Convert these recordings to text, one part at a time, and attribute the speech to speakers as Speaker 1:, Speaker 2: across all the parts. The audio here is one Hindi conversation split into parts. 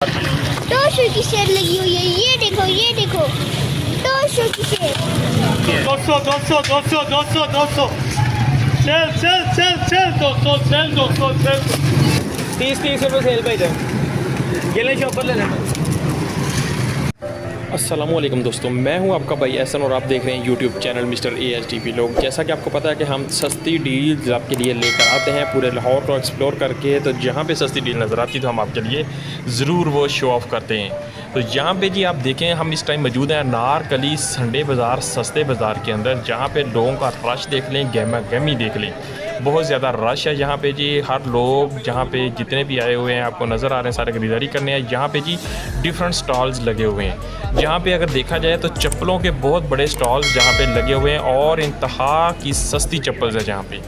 Speaker 1: 200 की सेल लगी हुई है। ये देखो 200 की sale.
Speaker 2: 200 200 200 200 200 sale sale sale sale 200 sale 200 sale
Speaker 3: 30 रुपये सेल पे इधर ये ले शॉपर ले लेना। अस्सलामुअलैकुम दोस्तों, मैं हूं आपका भाई एहसन और आप देख रहे हैं यूट्यूब चैनल मिस्टर ASTV। लोग जैसा कि आपको पता है कि हम सस्ती डील्स आपके लिए लेकर आते हैं पूरे लाहौर को एक्सप्लोर करके। तो जहां पे सस्ती डील नज़र आती है तो हम आपके लिए ज़रूर वो शो ऑफ़ करते हैं। तो यहाँ पे जी आप देखें, हम इस टाइम मौजूद हैं अनारकली संडे बाज़ार, सस्ते बाज़ार के अंदर, जहाँ पे लोगों का रश देख लें, गहमा गहमी देख लें। बहुत ज़्यादा रश है यहाँ पे जी। हर लोग जहाँ पे जितने भी आए हुए हैं आपको नज़र आ रहे हैं, सारे खरीदारी करने हैं। यहाँ पे जी डिफरेंट स्टॉल्स लगे हुए हैं। यहाँ पे अगर देखा जाए तो चप्पलों के बहुत बड़े स्टॉल्स जहाँ पे लगे हुए हैं और इंतहा की सस्ती चप्पल्स है जहाँ पे।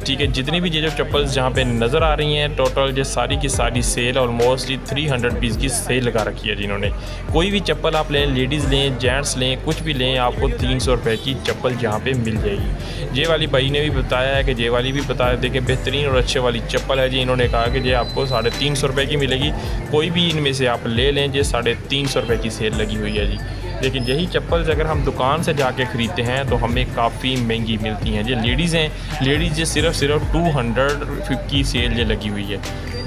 Speaker 3: ठीक है, जितनी भी ये जो चप्पल्स जहाँ पे नज़र आ रही हैं, टोटल ये सारी की सारी सेल ऑलमोस्ट 300 पीस की सेल लगा रखी है जिन्होंने। कोई भी चप्पल आप लें, लेडीज़ लें, जेंट्स लें, कुछ भी लें, आपको 300 रुपये की चप्पल यहाँ पे मिल जाएगी। ये वाली भाई ने भी बताया है कि ये वाली भी बताया, देखिए बेहतरीन और अच्छे वाली चप्पल है जी। इन्होंने कहा कि ये आपको 350 रुपये की मिलेगी। कोई भी इनमें से आप ले लें, ये 350 रुपये की सेल लगी हुई है जी। लेकिन यही चप्पल अगर हम दुकान से जाके ख़रीदते हैं तो हमें काफ़ी महंगी मिलती हैं। ये लेडीज़ हैं, लेडीज़ ये सिर्फ 250 की सेल ये लगी हुई है।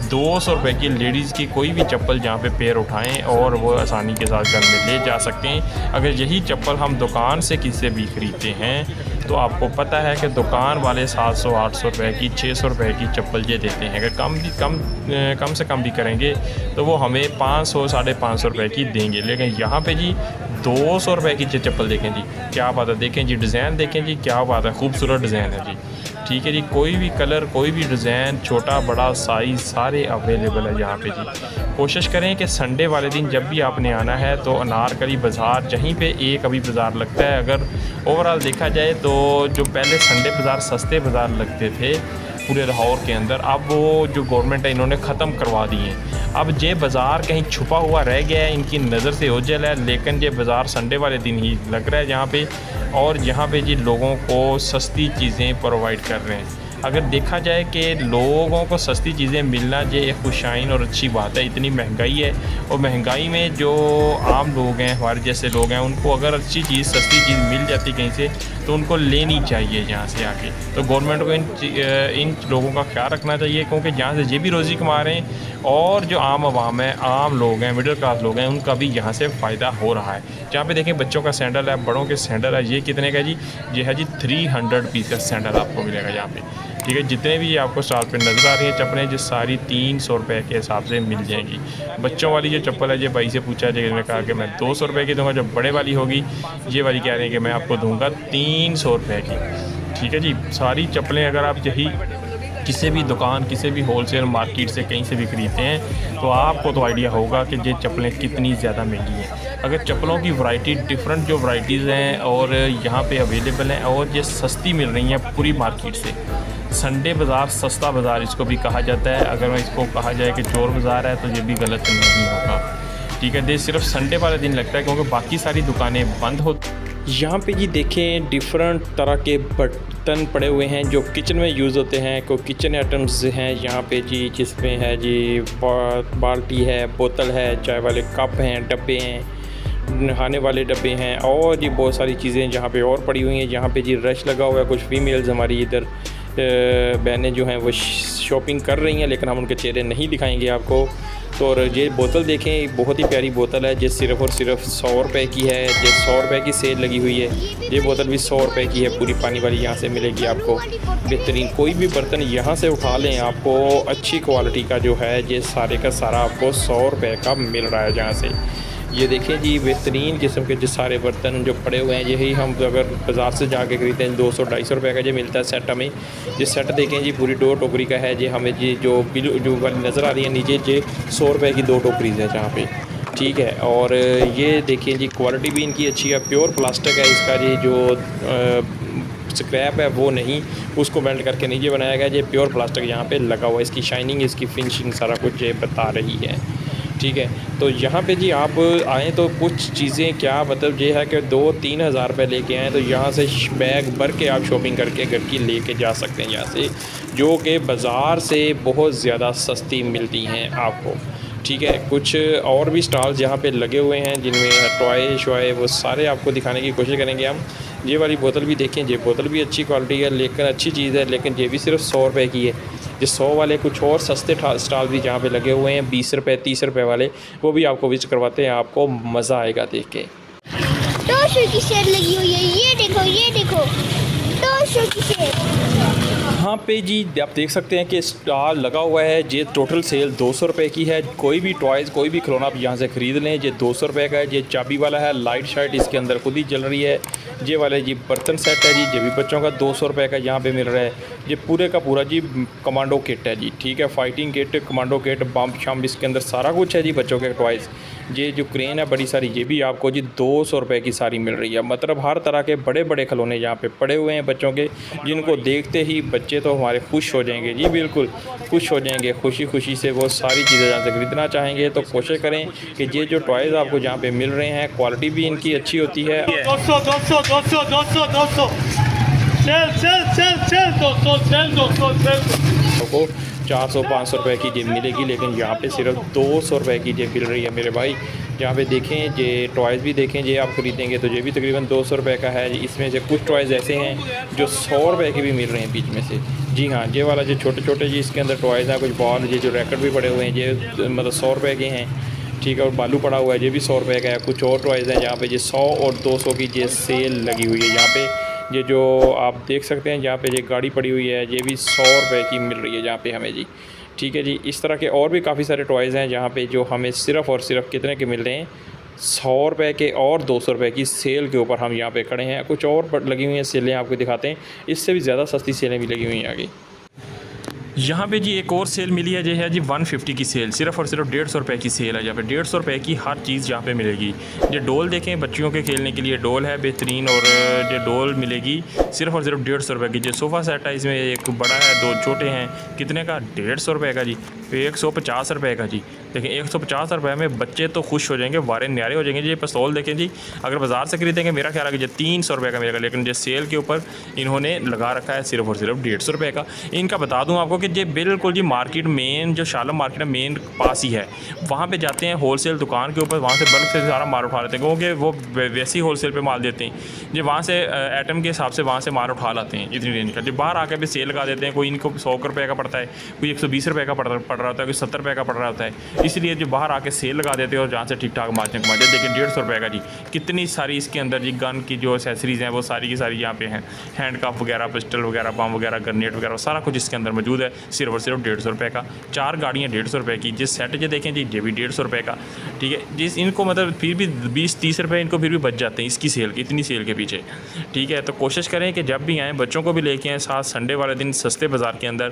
Speaker 3: 200 रुपये की लेडीज़ की कोई भी चप्पल जहाँ पे पैर उठाएं और वो आसानी के साथ घर में ले जा सकते हैं। अगर यही चप्पल हम दुकान से किसी भी ख़रीदते हैं तो आपको पता है कि दुकान वाले 700-800 रुपये की, 600 रुपये की चप्पल ये देते हैं। अगर कम से कम भी करेंगे तो वो हमें 500-550 रुपये की देंगे। लेकिन यहाँ पे जी 200 रुपये की चप्पल देखें जी, क्या बात है। देखें जी डिज़ाइन, देखें जी क्या बात है, खूबसूरत डिज़ाइन है जी। ठीक है जी, कोई भी कलर, कोई भी डिज़ाइन, छोटा बड़ा साइज़ सारे अवेलेबल है यहाँ पे जी। कोशिश करें कि संडे वाले दिन जब भी आपने आना है तो अनारकली बाज़ार, जहीं पे एक अभी बाज़ार लगता है, अगर ओवरऑल देखा जाए तो जो पहले संडे बाज़ार, सस्ते बाज़ार लगते थे पूरे लाहौर के अंदर, अब वो जो गवर्नमेंट है इन्होंने ख़त्म करवा दिए हैं। अब ये बाज़ार कहीं छुपा हुआ रह गया है, इनकी नज़र से ओझल है। लेकिन ये बाज़ार संडे वाले दिन ही लग रहा है यहाँ पे, और यहाँ पे जी लोगों को सस्ती चीज़ें प्रोवाइड कर रहे हैं। अगर देखा जाए कि लोगों को सस्ती चीज़ें मिलना ये एक खुशाइन और अच्छी बात है। इतनी महंगाई है और महंगाई में जो आम लोग हैं, हमारे जैसे लोग हैं, उनको अगर अच्छी चीज़, सस्ती चीज़ मिल जाती कहीं से तो उनको लेनी चाहिए यहाँ से आके। तो गवर्नमेंट को इन लोगों का ख्याल रखना चाहिए, क्योंकि जहाँ से ये भी रोज़ी कमा रहे हैं और जो आम आवाम है, आम लोग हैं, मिडिल क्लास लोग हैं, उनका भी यहाँ से फ़ायदा हो रहा है। जहाँ पे देखें बच्चों का सैंडल है, बड़ों के सैंडल है। ये कितने का जी? ये है जी 300 पीस का सैंडल आपको मिलेगा यहाँ पे। ठीक है, जितने भी आपको स्टॉल पे नज़र आ रही हैं चप्पलें, जो सारी 300 रुपये के हिसाब से मिल जाएंगी। बच्चों वाली जो चप्पल है, ये भाई से पूछा, जिन्होंने कहा कि मैं 200 रुपये की दूँगा। जो बड़े वाली होगी, ये वाली कह रहे हैं कि मैं आपको दूँगा 300 रुपये की। ठीक है जी, सारी चप्पलें अगर आप यही किसी भी दुकान, किसी भी होलसेल मार्केट से कहीं से भी ख़रीदते हैं तो आपको तो आइडिया होगा कि ये चप्पलें कितनी ज़्यादा महंगी हैं। अगर चप्पलों की वैरायटी, डिफरेंट जो वैराइटीज़ हैं और यहाँ पे अवेलेबल हैं, और ये सस्ती मिल रही हैं पूरी मार्केट से। संडे बाज़ार, सस्ता बाज़ार इसको भी कहा जाता है। अगर मैं इसको कहा जाए कि चोर बाज़ार है तो ये भी गलत नहीं होगा। ठीक है, ये सिर्फ संडे वाले दिन लगता है क्योंकि बाकी सारी दुकानें बंद होती। यहाँ पे जी देखें डिफरेंट तरह के बर्तन पड़े हुए हैं जो किचन में यूज़ होते हैं। कोई किचन आइटम्स हैं यहाँ पे जी, जिसमें है जी बाल्टी है, बोतल है, चाय वाले कप हैं, डब्बे हैं, नहाने वाले डब्बे हैं, और ये बहुत सारी चीज़ें जहाँ पे और पड़ी हुई हैं। यहाँ पे जी रश लगा हुआ है। कुछ फीमेल्स हमारी इधर बहनें जो हैं वो शॉपिंग कर रही हैं, लेकिन हम उनके चेहरे नहीं दिखाएंगे आपको। तो और ये बोतल देखें, बहुत ही प्यारी बोतल है, जो सिर्फ़ और सिर्फ 100 रुपये की है। ये 100 रुपये की सेल लगी हुई है। ये बोतल भी 100 रुपये की है, पूरी पानी वाली, यहाँ से मिलेगी आपको बेहतरीन। कोई भी बर्तन यहाँ से उठा लें, आपको अच्छी क्वालिटी का जो है ये सारे का सारा आपको 100 रुपये का मिल रहा है जहाँ से। ये देखें जी बेहतरीन किस्म के जो सारे बर्तन जो पड़े हुए हैं, यही हम अगर बाज़ार से जाके खरीदते हैं 200-250 रुपये का जो मिलता है सेट हमें। ये सेट देखें जी पूरी 2 टोकरी का है। ये हमें जी जो वाली नज़र आ रही है नीचे, ये 100 रुपये की 2 टोकरीज है जहाँ पे। ठीक है, और ये देखिए जी क्वालिटी भी इनकी अच्छी है। प्योर प्लास्टिक है इसका जी, जो स्क्रैप है वो नहीं, उसको मेल्ट करके नहीं ये बनाया गया। ये प्योर प्लास्टिक यहाँ पे लगा हुआ है। इसकी शाइनिंग, इसकी फिनिशिंग सारा कुछ ये बता रही है। ठीक है, तो यहाँ पे जी आप आएँ तो कुछ चीज़ें क्या मतलब ये है कि 2-3 हज़ार रुपये लेके आएँ तो यहाँ से बैग भर के आप शॉपिंग करके घर की लेके जा सकते हैं यहाँ से, जो कि बाज़ार से बहुत ज़्यादा सस्ती मिलती हैं आपको। ठीक है। कुछ और भी स्टॉल्स यहाँ पे लगे हुए हैं जिनमें टॉय शॉय वो सारे आपको दिखाने की कोशिश करेंगे हम। ये वाली बोतल भी देखें, ये बोतल भी अच्छी क्वालिटी है, लेकिन अच्छी चीज़ है, लेकिन ये भी सिर्फ 100 रुपये की है। ये 100 वाले कुछ और सस्ते स्टॉल भी जहाँ पे लगे हुए हैं 20 रुपये 30 रुपये वाले, वो भी आपको विजिट करवाते हैं, आपको मज़ा आएगा देख के।
Speaker 1: 200 की सेल लगी हुई है, ये देखो 200 की सेल।
Speaker 3: यहाँ पे जी आप देख सकते हैं कि स्टॉल लगा हुआ है। ये टोटल सेल 200 रुपये की है। कोई भी टॉयज़ कोई भी खिलौना आप यहाँ से ख़रीद लें, ये 200 रुपये का है। ये चाबी वाला है, लाइट शाइट इसके अंदर खुद ही जल रही है। ये वाला जी बर्तन सेट है जी, ये भी बच्चों का 200 रुपये का यहाँ पे मिल रहा है। ये पूरे का पूरा जी कमांडो किट है जी, ठीक है, फाइटिंग किट, कमांडो किट, बम शम इसके अंदर सारा कुछ है जी बच्चों के टॉयज़। ये जो क्रेन है बड़ी सारी, ये भी आपको जी 200 रुपये की सारी मिल रही है। मतलब हर तरह के बड़े बड़े खिलौने यहाँ पे पड़े हुए हैं बच्चों के, जिनको देखते ही बच्चे तो हमारे खुश हो जाएंगे जी, बिल्कुल खुश हो जाएंगे। खुशी खुशी से वो सारी चीज़ें यहाँ से खरीदना चाहेंगे। तो कोशिश करें कि ये जो टॉयज़ आपको जहाँ पे मिल रहे हैं क्वालिटी भी इनकी अच्छी होती है।
Speaker 2: 200 200 200 200 200 sale sale sale sale 200 sale 200 sale
Speaker 3: को 400-500 रुपये की जेब मिलेगी, लेकिन यहाँ पे सिर्फ 200 रुपये की जेब मिल रही है मेरे भाई। यहाँ पे देखें, ये टॉयज़ भी देखें, ये आप ख़रीदेंगे तो ये भी तकरीबन 200 रुपये का है। इसमें से कुछ टॉयज़ ऐसे हैं जो 100 रुपये के भी मिल रहे हैं बीच में से। जी हाँ, ये वाला जो छोटे छोटे जी इसके अंदर टॉयज़ हैं, कुछ बॉल, ये जो रैकेट भी पड़े हुए हैं, ये मतलब 100 रुपये के हैं, ठीक है। और बालू पड़ा हुआ है, ये भी 100 रुपये का है। कुछ और टॉयज़ हैं जहाँ पे ये 100 और 200 की ये सेल लगी हुई है। यहाँ पे ये जो आप देख सकते हैं जहाँ पे ये गाड़ी पड़ी हुई है, ये भी 100 रुपये की मिल रही है जहाँ पे हमें जी, ठीक है जी। इस तरह के और भी काफ़ी सारे टॉयज़ हैं जहाँ पे जो हमें सिर्फ़ और सिर्फ कितने के मिल रहे हैं, 100 रुपये के और 200 रुपये की सेल के ऊपर हम यहाँ पे खड़े हैं। कुछ और लगी हुई हैं सेलें, आपको दिखाते हैं, इससे भी ज़्यादा सस्ती सेलें भी लगी हुई हैं आगे। यहाँ पे जी एक और सेल मिली है, जो है जी 150 की सेल, सिर्फ़ और सिर्फ 150 रुपये की सेल है। यहाँ पे 150 रुपये की हर चीज़ यहाँ पे मिलेगी। ये डोल देखें, बच्चियों के खेलने के लिए डोल है बेहतरीन, और ये डोल मिलेगी सिर्फ़ और सिर्फ 150 रुपये की। जो सोफ़ा सेट है, इसमें एक बड़ा है, 2 छोटे हैं, कितने का, 150 रुपये का जी, 150 रुपये का जी। देखें 150 रुपये में बच्चे तो खुश हो जाएंगे, वारे न्यारे हो जाएंगे जी। पिस्तौल देखें जी, अगर बाज़ार से खरीदेंगे मेरा ख्याल है कि ये 300 रुपये का मिलेगा, लेकिन ये सेल के ऊपर इन्होंने लगा रखा है सिर्फ़ और सिर्फ 150 रुपये का। इनका बता दूँ आपको कि ये बिल्कुल जी मार्केट मेन, जो शालम मार्केट है मेन पास ही है, वहाँ पे जाते हैं होलसेल दुकान के ऊपर, वहाँ से बल्क से सारा माल उठा लेते हैं, क्योंकि वो वैसी होलसेल पे माल देते हैं। जो वहाँ से आइटम के हिसाब से वहाँ से माल उठा लाते हैं इतनी रेंज का। जो बाहर आके भी सेल लगा देते हैं, कोई इनको 100 रुपये का पड़ता है, कोई 120 रुपये का पड़ रहा होता है, कोई 70 रुपये का पड़ रहा होता है। इसलिए जो बाहर आके सेल लगा देते हैं और जहाँ से ठीक ठाक मार्जिन कमा जाते हैं। देखिए 150 रुपये का जी, कितनी सारी इसके अंदर जी गन की जो एसेसरीज़ हैं वो सारी की सारी यहाँ पे हैं, हैंड कप वगैरह, पिस्टल वगैरह, बम वगैरह, ग्रेनेड वगैरह, सारा कुछ इसके अंदर मौजूद है, सिर्फ और सिर्फ 150 रुपये का। 4 गाड़ियाँ 150 रुपये की। जिस सेट जो देखें जी, ये भी 150 रुपये का, ठीक है। जिस इनको मतलब फिर भी 20-30 रुपये इनको फिर भी बच जाते हैं इसकी सेल के, इतनी सेल के पीछे, ठीक है। तो कोशिश करें कि जब भी आएँ बच्चों को भी लेके आएँ साथ, संडे वाले दिन सस्ते बाज़ार के अंदर,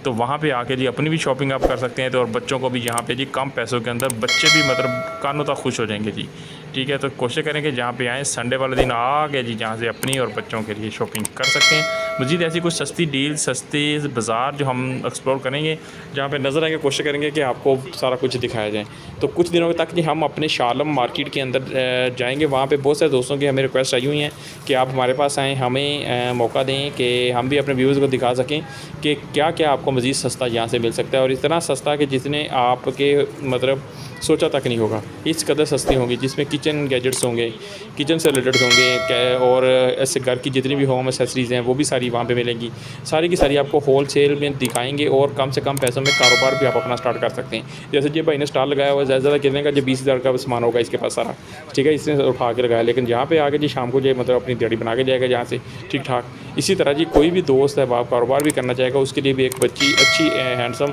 Speaker 3: तो वहाँ पे आके जी अपनी भी शॉपिंग आप कर सकते हैं। तो और बच्चों को भी यहाँ पे जी कम पैसों के अंदर बच्चे भी मतलब कानों तक खुश हो जाएंगे जी, ठीक है। तो कोशिश करें कि जहाँ पे आएँ संडे वाले दिन आके जी, जहाँ से अपनी और बच्चों के लिए शॉपिंग कर सकते हैं। मज़ीद ऐसी कुछ सस्ती डील, सस्ते बाज़ार जो हम एक्सप्लोर करेंगे, जहाँ पे नज़र आएंगे, कोशिश करेंगे कि आपको सारा कुछ दिखाया जाए। तो कुछ दिनों तक जी हम अपने शालम मार्केट के अंदर जाएंगे। वहाँ पे बहुत सारे दोस्तों की हमें रिक्वेस्ट आई हुई हैं कि आप हमारे पास आएँ, हमें मौका दें कि हम भी अपने व्यूज़ को दिखा सकें कि क्या क्या आपको मज़ीद सस्ता यहाँ से मिल सकता है, और इतना सस्ता कि जिसने आपके मतलब सोचा तक नहीं होगा, इस कदर सस्ती होंगी, जिसमें किचन गैजेट्स होंगे, किचन से रिलेटेड होंगे, और ऐसे घर की जितनी भी होम एसेसरीज़ हैं वो भी सारी वहाँ पे मिलेंगी। सारी की सारी आपको होल सेल में दिखाएंगे, और कम से कम पैसों में कारोबार भी आप अपना स्टार्ट कर सकते हैं। जैसे ये भाई ने स्टॉल लगाया हुआ, ज़्यादा कितने का, जो 20,000 का सामान होगा इसके पास सारा, ठीक है, इसने उठा के लगाया। लेकिन यहाँ पे आके जी शाम को जो मतलब अपनी दिहाड़ी बना के जाएगा जहाँ से ठीक ठाक। इसी तरह जी कोई भी दोस्त है आप कारोबार भी करना चाहेगा, उसके लिए भी एक बच्ची अच्छी हैंडसम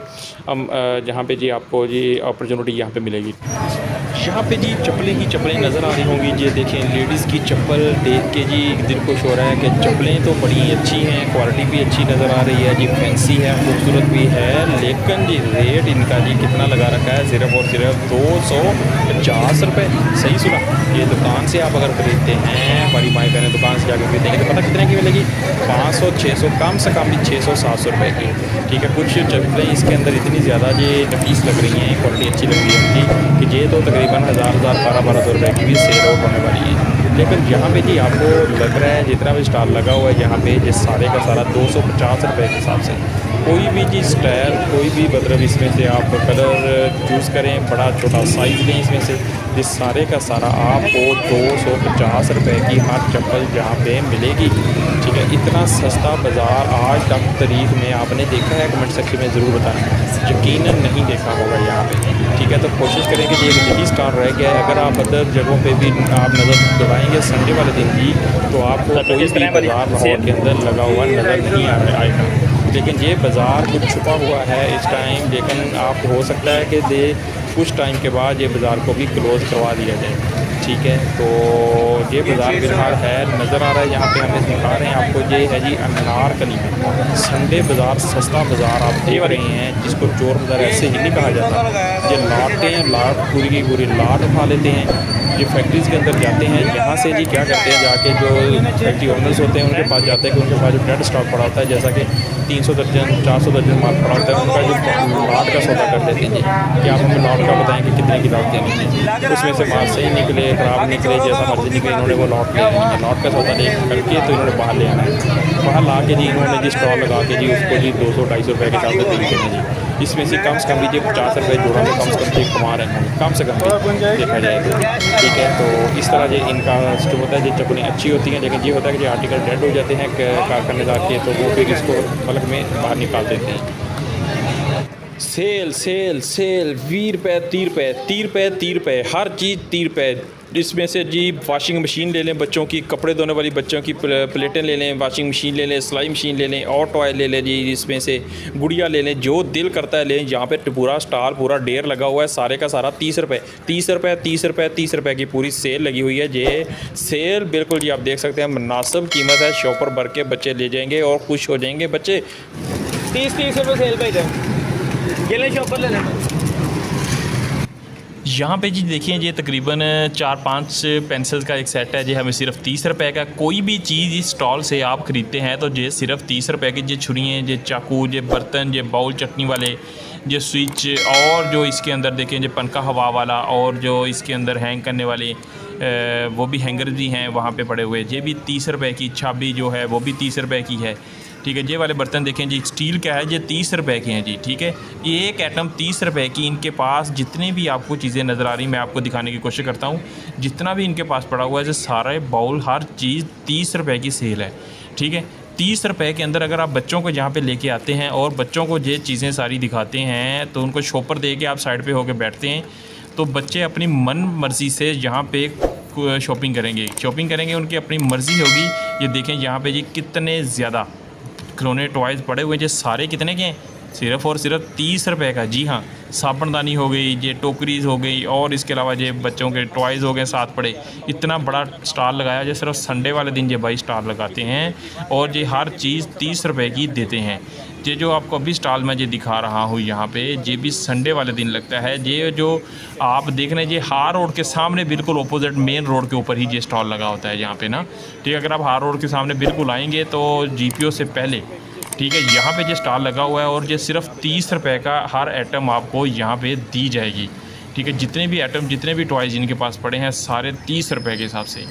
Speaker 3: जहाँ पे जी आपको जी अपॉर्चुनिटी यहाँ पे मिलेगी। यहाँ पे जी चप्पलें ही चप्पलें नज़र आ रही होंगी। ये देखें लेडीज़ की चप्पल देख के जी दिल खुश हो रहा है कि चप्पलें तो बड़ी अच्छी हैं, क्वालिटी भी अच्छी नज़र आ रही है जी, फैंसी है, खूबसूरत भी है। लेकिन जी रेट इनका जी कितना लगा रखा है, सिर्फ और सिर्फ 250 रुपये। सही सुना, ये दुकान से आप अगर ख़रीदते हैं, बड़ी माई बहनें दुकान से जाकर खरीदेंगे तो पता कितने की मिलेगी, 500-600, कम से कम भी 600-700 रुपये की, ठीक है। कुछ चप्पलें इसके अंदर इतनी ज़्यादा जी नफीस लग रही हैं, क्वालिटी अच्छी लग रही है उनकी, कि ये तो तकरीबन 1,000-1,200 रुपये की भी सेल आउट होने वाली है। लेकिन यहाँ पे जी आपको लग रहा है जितना भी स्टॉल लगा हुआ है यहाँ पे, ये सारे का सारा 250 रुपये के हिसाब से कोई भी चीज़ स्टाइल, कोई भी मतलब इसमें से आप कलर चूज़ करें, बड़ा छोटा साइज़ लें, इसमें से ये सारे का सारा आपको 250 रुपये की हर चप्पल जहाँ पे मिलेगी। ठीक है, इतना सस्ता बाज़ार आज तक तारीख में आपने देखा है? कमेंट सेक्शन में ज़रूर बताना, यकीनन नहीं देखा होगा यहाँ पे। ठीक है, तो कोशिश करें कि ये यही स्टार रह गया है। अगर आप अदर जगहों पे भी आप नज़र दौड़ाएंगे संडे वाले दिन भी, तो आपको कोई भी बाज़ार लाहौर के अंदर लगा हुआ नज़र नहीं आएगा। लेकिन ये बाज़ार कुछ छुपा हुआ है इस टाइम, लेकिन आप हो सकता है कि कुछ टाइम के बाद ये बाज़ार को भी क्लोज़ करवा दिया जाए। ठीक है, तो ये बाज़ार फिलहाल है, नज़र आ रहा है यहाँ पे हमें दिखा रहे हैं आपको। ये है जी अनारकली संडे बाज़ार, सस्ता बाज़ार आप देख रहे हैं, जिसको चोर बाज़ार ऐसे ही नहीं कहा जाता। ये लाट पूरी की पूरी लाट उठा लेते हैं। ये फैक्ट्रीज़ के अंदर जाते हैं, यहाँ से जी क्या करते हैं, जाके जो फैक्ट्री ओनर्स होते हैं उनके पास जाते हैं कि उनके पास जो डेड स्टॉक पड़ा होता है, जैसा कि 300 दर्जन 400 दर्जन माल पड़ा होता है, उनका जो लाट का सौदा कर देते हैं जी कि आप हमें लाट का बताएं कि कितने की लाट देनी है। उसमें से माल सही निकले, ख़राब निकले, जैसा मर्जी निकले, इन्होंने वो लॉट ले लेनी है। लॉट का सौदा ले करके तो इन्होंने बाहर ले आना है। बाहर ला के जी इन्होंने जी स्टॉल लगा के जी उसको जी 200-250 रुपये के हिसाब से दे देना जी। इसमें से कम से कम भी 50 रुपये जोड़ा में कम से कम ये कमा रहे हैं, कम से कम देखा जाए तो। ठीक है, तो इस तरह ये इनका सिस्टम होता है। ये चप्पलें अच्छी होती हैं, लेकिन ये होता है कि जो आर्टिकल डेड हो जाते हैं कारखाने जाके, तो वो फिर इसको पलक में बाहर निकाल देते हैं। सेल सेल सेल 20 रुपये 30 रुपये 30 रुपये 30 रुपये, हर चीज़ 30 रुपये। इसमें से जी वाशिंग मशीन ले लें, बच्चों की कपड़े धोने वाली बच्चों की प्लेटें ले लें, वाशिंग मशीन ले लें, सिलाई मशीन ले लें, और टॉय ले लें जी, इसमें से गुड़िया ले लें, जो दिल करता है लें। यहाँ पे पूरा स्टॉल पूरा ढेर लगा हुआ है, सारे का सारा 30 रुपये 30 रुपये 30 रुपये 30 रुपये की पूरी सेल लगी हुई है। ये सेल बिल्कुल जी आप देख सकते हैं, मुनासिब कीमत है। शॉपर भर के बच्चे ले जाएंगे और खुश हो जाएंगे बच्चे।
Speaker 4: 30 रुपये सेल पे ये ले, शॉपर ले लेना।
Speaker 3: यहाँ पे जी देखिए, ये तकरीबन 4-5 पेंसिल्स का एक सेट है जी, हमें सिर्फ 30 रुपये का। कोई भी चीज़ इस स्टॉल से आप ख़रीदते हैं तो ये सिर्फ 30 रुपये की। ये छुरियाँ, ये चाकू, ये बर्तन, ये बाउल चटनी वाले, ये स्विच, और जो इसके अंदर देखें ये पंखा हवा वाला, और जो इसके अंदर हैंग करने वाले वो भी हैंगर भी हैं वहाँ पे पड़े हुए। ये भी 30 रुपये की। चाबी जो है वो भी 30 रुपये की है। ठीक है, ये वाले बर्तन देखें जी, स्टील का है, ये 30 रुपये के हैं जी। ठीक है, ये एक आइटम 30 रुपये की। इनके पास जितने भी आपको चीज़ें नज़र आ रही, मैं आपको दिखाने की कोशिश करता हूँ। जितना भी इनके पास पड़ा हुआ है, जो सारे बाउल, हर चीज़ 30 रुपये की सेल है। ठीक है, 30 रुपये के अंदर अगर आप बच्चों को यहाँ पे लेके आते हैं और बच्चों को ये चीज़ें सारी दिखाते हैं, तो उनको शॉपर दे के आप साइड पे होकर बैठते हैं, तो बच्चे अपनी मन मर्ज़ी से यहाँ पे शॉपिंग करेंगे, उनकी अपनी मर्ज़ी होगी। ये देखें यहाँ पे जी कितने ज़्यादा खिलौने टॉयज़ पड़े हुए हैं। ये सारे कितने के हैं? सिर्फ़ और सिर्फ 30 रुपये का। जी हाँ, साबुनदानी हो गई, ये टोकरीज़ हो गई, और इसके अलावा ये बच्चों के टॉयज़ हो गए साथ पड़े। इतना बड़ा स्टॉल लगाया, जो सिर्फ संडे वाले दिन ये भाई स्टॉल लगाते हैं, और ये हर चीज़ 30 रुपये की देते हैं। ये जो आपको अभी स्टॉल में ये दिखा रहा हूँ यहाँ पे, ये भी संडे वाले दिन लगता है। ये जो आप देख रहे हैं, ये हार रोड के सामने बिल्कुल अपोजिट मेन रोड के ऊपर ही ये स्टॉल लगा होता है यहाँ पे ना। ठीक है, अगर आप हार रोड के सामने बिल्कुल आएंगे तो GPO से पहले, ठीक है, यहाँ पे ये स्टॉल लगा हुआ है, और ये सिर्फ 30 रुपये का हर आइटम आपको यहाँ पे दी जाएगी। ठीक है, जितने भी आइटम, जितने भी टॉयज़ इनके पास पड़े हैं, सारे 30 रुपये के हिसाब से।